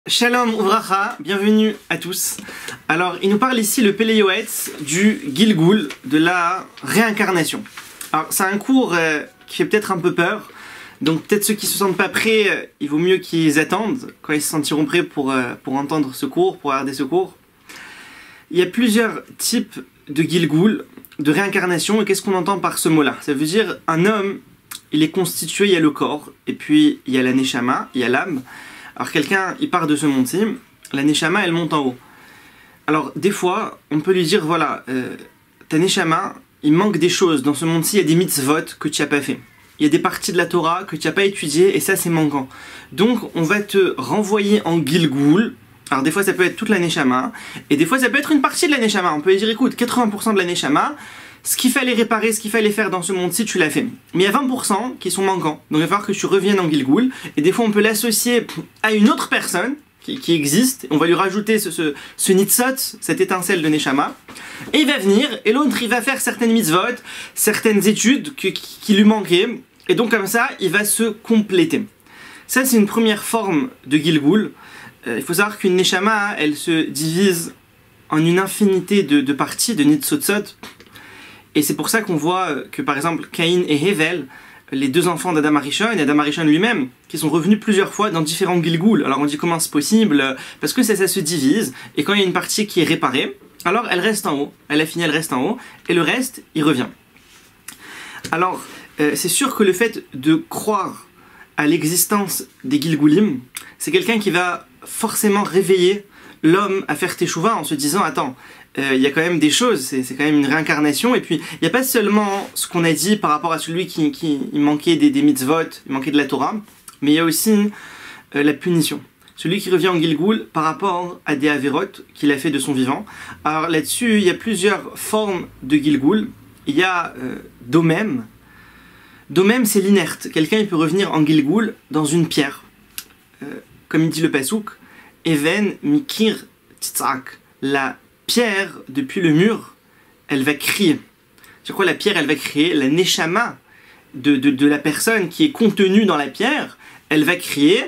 Shalom Uvracha, bienvenue à tous. Alors, il nous parle ici le Pele Yoetz du Gilgul, de la réincarnation. Alors, c'est un cours qui fait peut-être un peu peur, donc peut-être ceux qui se sentent pas prêts, il vaut mieux qu'ils attendent quand ils se sentiront prêts pour entendre ce cours, pour regarder ce cours. Il y a plusieurs types de Gilgul, de réincarnation, et qu'est-ce qu'on entend par ce mot-là? Ça veut dire un homme, il est constitué, il y a le corps, et puis il y a la Neshama, il y a l'âme. Alors quelqu'un, il part de ce monde-ci, la Neshama, elle monte en haut. Alors des fois, on peut lui dire, voilà, ta Neshama, il manque des choses. Dans ce monde-ci, il y a des mitzvot que tu n'as pas fait. Il y a des parties de la Torah que tu n'as pas étudiées, et ça, c'est manquant. Donc, on va te renvoyer en Gilgul. Alors des fois, ça peut être toute la Neshama, et des fois, ça peut être une partie de la Neshama. On peut lui dire, écoute, 80% de la Neshama, ce qu'il fallait réparer, ce qu'il fallait faire dans ce monde-ci, tu l'as fait. Mais il y a 20% qui sont manquants. Donc il va falloir que tu reviennes en Gilgul. Et des fois, on peut l'associer à une autre personne qui existe. On va lui rajouter ce nitzot, cette étincelle de Neshama. Et il va venir, et l'autre, il va faire certaines mitzvot, certaines études qui lui manquaient. Et donc comme ça, il va se compléter. Ça, c'est une première forme de Gilgul. Il faut savoir qu'une Neshama, elle se divise en une infinité de parties, de nitzotzot. Et c'est pour ça qu'on voit que par exemple Caïn et Hevel, les deux enfants d'Adam Arishon et Adam Arishon lui-même, qui sont revenus plusieurs fois dans différents Gilgul. Alors on dit comment c'est possible? Parce que ça se divise, et quand il y a une partie qui est réparée, alors elle reste en haut, elle a fini, elle reste en haut, et le reste, il revient. Alors c'est sûr que le fait de croire à l'existence des Gilgulim, c'est quelqu'un qui va forcément réveiller l'homme à faire teshuva en se disant, attends, il y a quand même des choses, c'est quand même une réincarnation, et puis il n'y a pas seulement ce qu'on a dit par rapport à celui qui manquait des mitzvot, il manquait de la Torah, mais il y a aussi la punition. Celui qui revient en Gilgul par rapport à des averot qu'il a fait de son vivant. Alors là-dessus, il y a plusieurs formes de Gilgul. Il y a Domem. Domem, c'est l'inerte. Quelqu'un il peut revenir en Gilgul dans une pierre. Comme il dit le Pasuk, Even Mikir Tzak. La pierre, depuis le mur, elle va crier. C'est quoi la pierre? Elle va crier. La Neshama de la personne qui est contenue dans la pierre, elle va crier,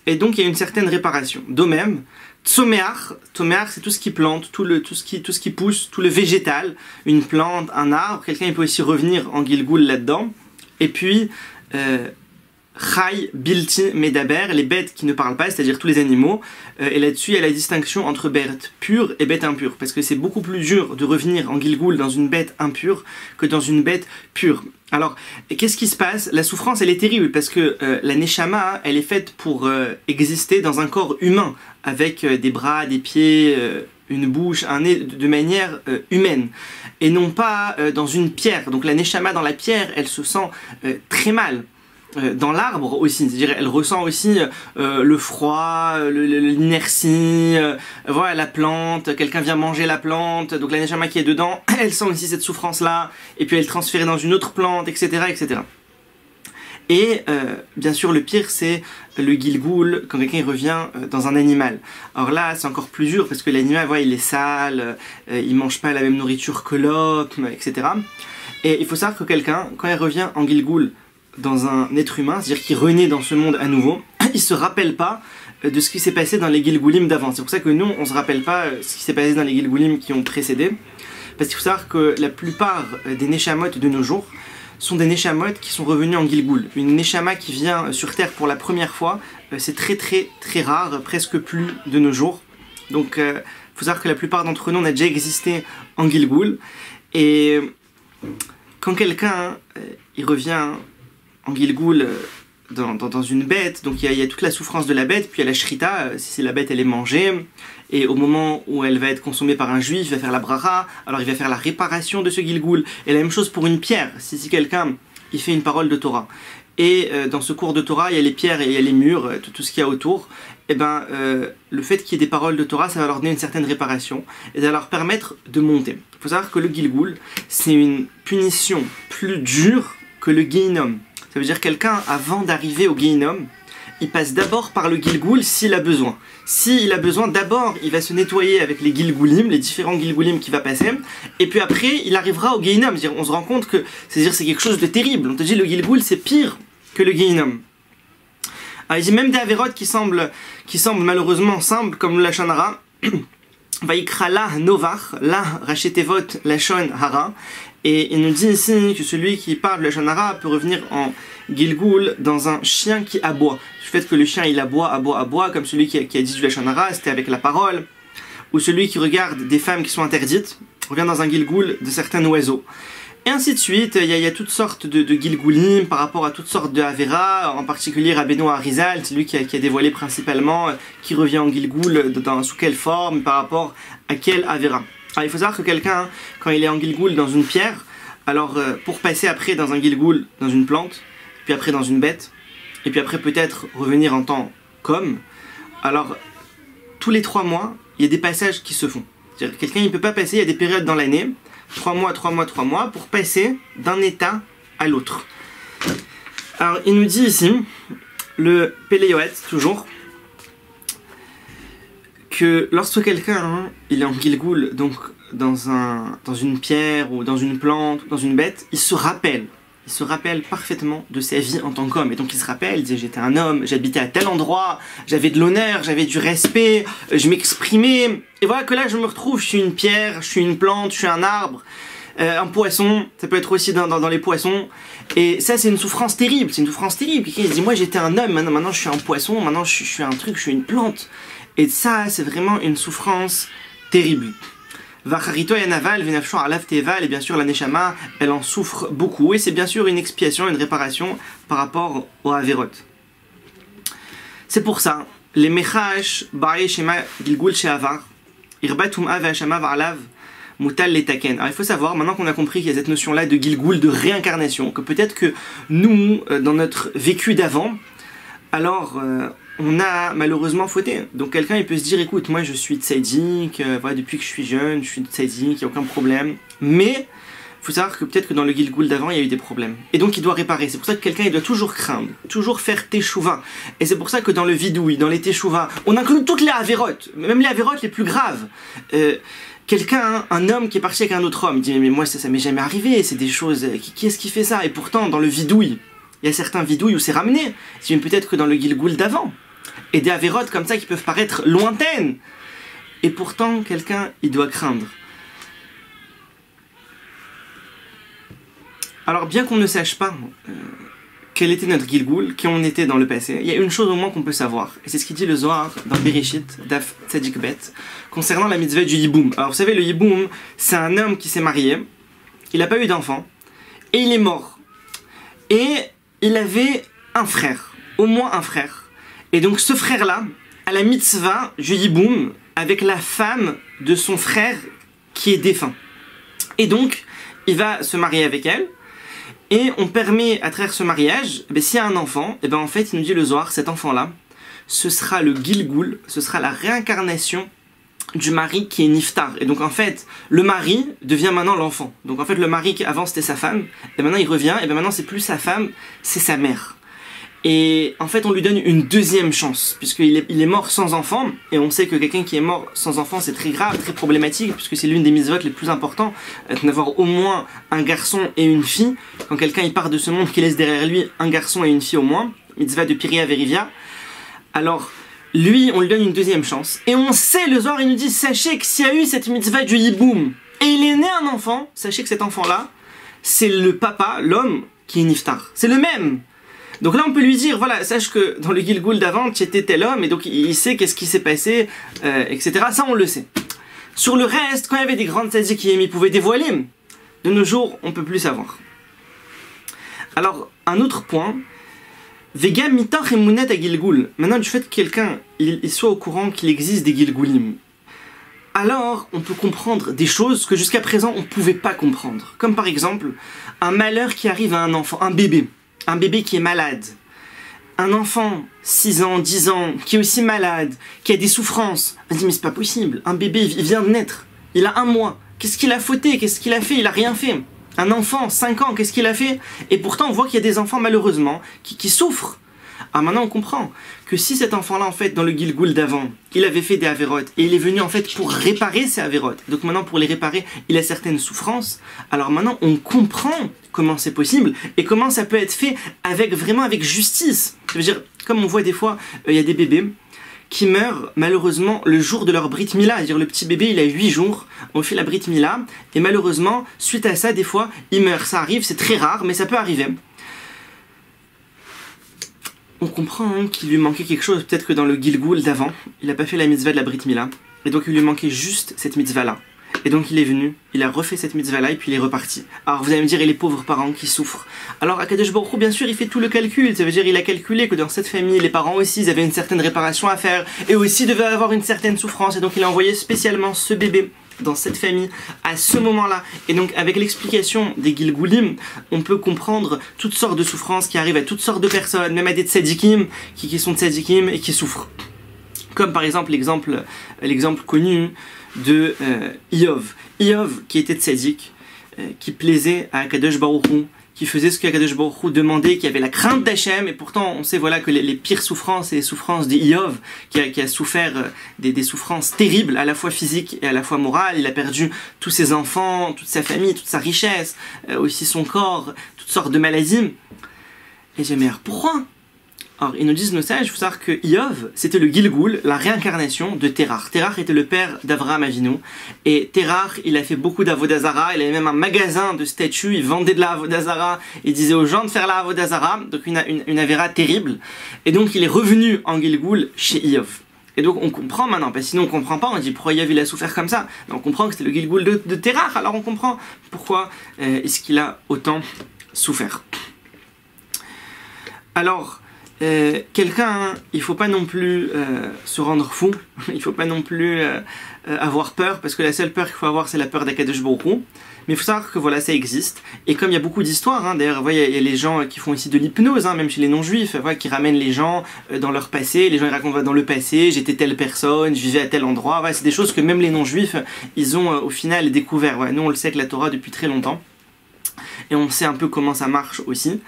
et donc il y a une certaine réparation. De même, Tsomeach, c'est tout ce qui plante, tout ce qui pousse, tout le végétal, une plante, un arbre. Quelqu'un il peut aussi revenir en Gilgul là-dedans. Et puis, Chai, Bilti, Medaber, les bêtes qui ne parlent pas, c'est-à-dire tous les animaux. Et là-dessus, il y a la distinction entre bête pure et bête impure. Parce que c'est beaucoup plus dur de revenir en Gilgul dans une bête impure que dans une bête pure. Alors, qu'est-ce qui se passe? La souffrance, elle est terrible parce que la Neshama, elle est faite pour exister dans un corps humain, avec des bras, des pieds, une bouche, un nez, de manière humaine. Et non pas dans une pierre. Donc la Neshama dans la pierre, elle se sent très mal. Dans l'arbre aussi, c'est-à-dire elle ressent aussi le froid, l'inertie, voilà, la plante, quelqu'un vient manger la plante, donc la Neshama qui est dedans, elle sent aussi cette souffrance-là, et puis elle est transférée dans une autre plante, etc. etc. Et bien sûr le pire c'est le Gilgul, quand quelqu'un revient dans un animal. Alors là c'est encore plus dur parce que l'animal, voilà, il est sale, il mange pas la même nourriture que l'homme, etc. Et il faut savoir que quelqu'un, quand il revient en Gilgul, dans un être humain, c'est-à-dire qu'il renaît dans ce monde à nouveau, il se rappelle pas de ce qui s'est passé dans les Gilgulim d'avant. C'est pour ça que nous, on se rappelle pas ce qui s'est passé dans les Gilgulim qui ont précédé, parce qu'il faut savoir que la plupart des Neshamot de nos jours sont des Neshamot qui sont revenus en Gilgul. Une Neshama qui vient sur Terre pour la première fois, c'est très rare, presque plus de nos jours. Donc il faut savoir que la plupart d'entre nous, on a déjà existé en Gilgul, et quand quelqu'un il revient en Gilgul dans une bête, donc il y a toute la souffrance de la bête, puis il y a la shrita, si la bête elle est mangée, et au moment où elle va être consommée par un juif, il va faire la bracha, alors il va faire la réparation de ce Gilgul. Et la même chose pour une pierre, si quelqu'un il fait une parole de Torah, et dans ce cours de Torah il y a les pierres et il y a les murs, tout ce qu'il y a autour, et ben le fait qu'il y ait des paroles de Torah, ça va leur donner une certaine réparation, et ça va leur permettre de monter. Il faut savoir que le Gilgul, c'est une punition plus dure que le Gehinom. Ça veut dire quelqu'un, avant d'arriver au Gehinom, il passe d'abord par le Gilgul s'il a besoin. S'il a besoin, d'abord, il va se nettoyer avec les Gilgulim, les différents Gilgulim qu'il va passer, et puis après, il arrivera au Gehinom. C'est-à-dire, on se rend compte que c'est quelque chose de terrible. On te dit le Gilgul, c'est pire que le Gehinom. Alors, il dit même des avérotes qui semblent malheureusement simples, comme le Lachon Hara. Vaikra la novar, la rachetevot lachon hara. Et il nous dit ici que celui qui parle de Lachon Hara peut revenir en Gilgul dans un chien qui aboie. Le fait que le chien il aboie, comme celui qui a dit du Lachon Hara, c'était avec la parole. Ou celui qui regarde des femmes qui sont interdites, revient dans un Gilgul de certains oiseaux. Et ainsi de suite, il y a toutes sortes de Gilgulim par rapport à toutes sortes de Avera, en particulier Rabbeinu Arizal, c'est lui qui a dévoilé principalement qui revient en Gilgul, sous quelle forme, par rapport à quelle Avera. Alors il faut savoir que quelqu'un, quand il est en Gilgul dans une pierre, alors pour passer après dans un Gilgul dans une plante, puis après dans une bête, et puis après peut-être revenir en tant qu'homme, alors tous les 3 mois, il y a des passages qui se font. C'est-à-dire quelqu'un il ne peut pas passer, il y a des périodes dans l'année, 3 mois, pour passer d'un état à l'autre. Alors, il nous dit ici, le Péléoët, toujours, que lorsque quelqu'un il est en Gilgul, donc dans une pierre, ou dans une plante, ou dans une bête, il se rappelle parfaitement de sa vie en tant qu'homme. Et donc il se rappelle, il disait j'étais un homme, j'habitais à tel endroit, j'avais de l'honneur, j'avais du respect, je m'exprimais. Et voilà que là je me retrouve, je suis une pierre, je suis une plante, je suis un arbre, un poisson, ça peut être aussi dans les poissons. Et ça c'est une souffrance terrible, Quelqu'un il se dit moi j'étais un homme, maintenant je suis un poisson, maintenant je suis un truc, je suis une plante. Et ça c'est vraiment une souffrance terrible. Vacharito et Naval, Venafshon Alav Teval, et bien sûr la Neshama, elle en souffre beaucoup, et c'est bien sûr une expiation, une réparation par rapport au Averot. C'est pour ça, les Mechash, Bae Shema Gilgul Sheavar, Irbatum Ave Hashama Varlav, Mutal Letaken. Alors il faut savoir, maintenant qu'on a compris qu'il y a cette notion-là de Gilgul, de réincarnation, que peut-être que nous, dans notre vécu d'avant, alors on a malheureusement fauté. Donc quelqu'un il peut se dire écoute moi je suis tzaddik, voilà, depuis que je suis jeune je suis tzaddik, il n'y a aucun problème. Mais il faut savoir que peut-être que dans le Gilgul d'avant il y a eu des problèmes. Et donc il doit réparer. C'est pour ça que quelqu'un il doit toujours craindre, toujours faire teshuva. Et c'est pour ça que dans le vidouille, dans les teshuva, on inclut toutes les avérotes, même les avérotes les plus graves. Quelqu'un, un homme qui est parti avec un autre homme, il dit mais moi ça m'est jamais arrivé, c'est des choses, qui est-ce qui fait ça? Et pourtant dans le vidouille, il y a certains vidouilles où c'est ramené, c'est peut-être que dans le Gilgul d'avant. Et des avérotes comme ça qui peuvent paraître lointaines. Et pourtant, quelqu'un, il doit craindre. Alors, bien qu'on ne sache pas quel était notre Gilgul, qui on était dans le passé, il y a une chose au moins qu'on peut savoir. Et c'est ce qu'il dit le Zohar dans Bereshit, Daf Tzadik Bet, concernant la mitzvah du Yiboum. Alors, vous savez, le Yiboum, c'est un homme qui s'est marié, il n'a pas eu d'enfant, et il est mort. Et il avait un frère, au moins un frère. Et donc ce frère-là a la mitzvah du Yiboum avec la femme de son frère qui est défunt. Et donc il va se marier avec elle. Et on permet à travers ce mariage, s'il y a un enfant, et en fait il nous dit le Zohar, cet enfant-là, ce sera le Gilgul, ce sera la réincarnation du mari qui est niftar. Et donc en fait, le mari devient maintenant l'enfant. Donc en fait le mari qui avant c'était sa femme, et maintenant il revient, et maintenant c'est plus sa femme, c'est sa mère. Et en fait on lui donne une deuxième chance, puisqu'il est mort sans enfant, et on sait que quelqu'un qui est mort sans enfant c'est très grave, très problématique, puisque c'est l'une des mitzvot les plus importantes, d'avoir au moins un garçon et une fille. Quand quelqu'un il part de ce monde, qu'il laisse derrière lui un garçon et une fille au moins, mitzvah de Piria Verivia, alors lui on lui donne une deuxième chance. Et on sait, le Zohar il nous dit, sachez que s'il y a eu cette mitzvah du Yiboum, et il est né un enfant, sachez que cet enfant-là, c'est le papa, l'homme, qui est niftar. C'est le même. Donc là on peut lui dire, voilà, sache que dans le Gilgul d'avant, tu étais tel homme, et donc il sait qu'est-ce qui s'est passé, etc. Ça on le sait. Sur le reste, quand il y avait des grandes tzadikim, ils pouvaient dévoiler. De nos jours, on peut plus savoir. Alors, un autre point, Vega mitach emunet à Gilgul. Maintenant, du fait que quelqu'un il soit au courant qu'il existe des Gilgulim, alors on peut comprendre des choses que jusqu'à présent on ne pouvait pas comprendre. Comme par exemple, un malheur qui arrive à un enfant, un bébé qui est malade. Un enfant, 6 ans, 10 ans, qui est aussi malade, qui a des souffrances. On se dit mais c'est pas possible, un bébé il vient de naître, il a 1 mois, qu'est-ce qu'il a fauté, qu'est-ce qu'il a fait, il a rien fait. Un enfant, 5 ans, qu'est-ce qu'il a fait? Et pourtant on voit qu'il y a des enfants malheureusement qui souffrent. Ah, maintenant on comprend que si cet enfant-là, en fait, dans le Gilgul d'avant, il avait fait des avérotes et il est venu en fait pour réparer ces avérotes. Donc maintenant, pour les réparer, il a certaines souffrances. Alors maintenant, on comprend comment c'est possible et comment ça peut être fait vraiment avec justice. Ça veut dire, comme on voit des fois, il y a des bébés qui meurent malheureusement le jour de leur Brit Mila. C'est-à-dire le petit bébé, il a 8 jours, on fait la Brit Mila, et malheureusement, suite à ça, des fois, il meurt. Ça arrive, c'est très rare, mais ça peut arriver. On comprend qu'il lui manquait quelque chose, peut-être que dans le Gilgul d'avant, il n'a pas fait la mitzvah de la Brit Mila, et donc il lui manquait juste cette mitzvah-là. Et donc il est venu, il a refait cette mitzvah-là et puis il est reparti. Alors vous allez me dire, et les pauvres parents qui souffrent. Alors Akadosh Baruch Hu, bien sûr, il fait tout le calcul. Ça veut dire, il a calculé que dans cette famille, les parents aussi, ils avaient une certaine réparation à faire et aussi devaient avoir une certaine souffrance. Et donc il a envoyé spécialement ce bébé dans cette famille à ce moment-là. Et donc avec l'explication des Gilgulim, on peut comprendre toutes sortes de souffrances qui arrivent à toutes sortes de personnes, même à des tzadikim qui sont tzadikim et qui souffrent. Comme par exemple l'exemple connu de Iyov. Iyov qui était tzaddik, qui plaisait à Akadosh Baruch Hu, qui faisait ce qu'Akadosh Baruch Hu demandait, qui avait la crainte d'Hachem, et pourtant on sait voilà que les pires souffrances, c'est les souffrances d'Iyov, qui a souffert des souffrances terribles, à la fois physiques et à la fois morales. Il a perdu tous ses enfants, toute sa famille, toute sa richesse, aussi son corps, toutes sortes de maladies. Et j'ai dit, mais pourquoi? Alors, ils nous disent nos sages, il faut savoir que Iyov, c'était le Gilgul, la réincarnation de Terach. Terach était le père d'Avraham Avinu. Et Terach, il a fait beaucoup d'Avodazara. Il avait même un magasin de statues. Il vendait de la Avodazara. Il disait aux gens de faire la Avodazara. Donc, une avéra terrible. Et donc, il est revenu en Gilgul chez Iyov. Et donc, on comprend maintenant. Parce que sinon, on comprend pas. On dit, pourquoi Iyov, il a souffert comme ça? Mais on comprend que c'était le Gilgul de Terach. Alors, on comprend pourquoi est-ce qu'il a autant souffert. Alors, quelqu'un, il faut pas non plus se rendre fou, il faut pas non plus avoir peur, parce que la seule peur qu'il faut avoir, c'est la peur d'Akadosh Baruch Hu. Mais il faut savoir que voilà, ça existe. Et comme il y a beaucoup d'histoires, hein, d'ailleurs, il y a les gens qui font aussi de l'hypnose, hein, même chez les non-juifs, qui ramènent les gens dans leur passé. Les gens ils racontent dans le passé, j'étais telle personne, je vivais à tel endroit. Ouais, c'est des choses que même les non-juifs, ils ont au final découvert. Ouais, nous, on le sait avec la Torah depuis très longtemps. Et on sait un peu comment ça marche aussi.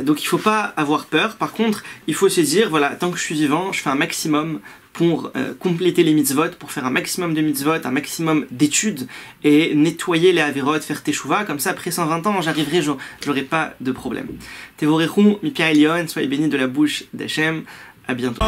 Donc il ne faut pas avoir peur. Par contre, il faut se dire, voilà, tant que je suis vivant, je fais un maximum pour compléter les mitzvot, pour faire un maximum de mitzvot, un maximum d'études, et nettoyer les avérotes, faire teshuva. Comme ça, après 120 ans, j'arriverai, j'aurai pas de problème. Tevorechou, Mika Elion, soyez bénis de la bouche d'Hachem. À bientôt.